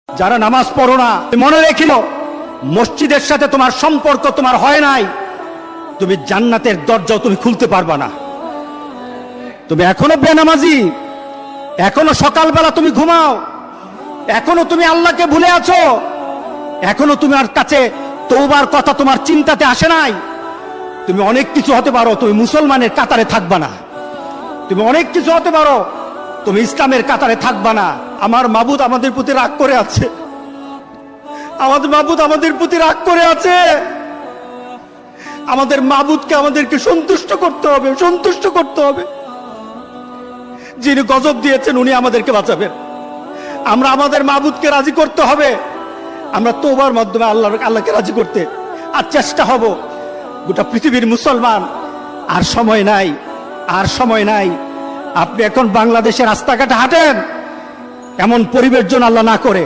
যারা নামাজ পড়ো না, মনে রেখিল মসজিদের সাথে তোমার সম্পর্ক তোমার হয় নাই, তুমি জান্নাতের দরজাও তুমি খুলতে পারবা না। তুমি এখনো বেনামাজি, এখনো সকালবেলা তুমি ঘুমাও, এখনো তুমি আল্লাহকে ভুলে আছো, এখনো তোমার কাছে তওবার কথা তোমার চিন্তাতে আসে নাই। তুমি অনেক কিছু হতে পারো, তুমি মুসলমানের কাতারে থাকবা না। তুমি অনেক কিছু হতে পারো, তুমি ইসলামের কাতারে থাকবা না। আমার মাবুদ আমাদের প্রতি রাগ করে আছে, আমাদের মাবুদ আমাদের প্রতি রাগ করে আছে। আমাদের মাবুদকে আমাদেরকে সন্তুষ্ট করতে হবে, সন্তুষ্ট করতে হবে। যিনি গজব দিয়েছেন উনি আমাদেরকে বাঁচাবেন। আমরা আমাদের মাবুদকে রাজি করতে হবে। আমরা তওবার মাধ্যমে আল্লাহকে রাজি করতে আর চেষ্টা হব। গোটা পৃথিবীর মুসলমান, আর সময় নাই, আর সময় নাই। আপনি এখন বাংলাদেশের রাস্তাঘাটে হাঁটেন, এমন পরিবেশ যেন আল্লাহ না করে।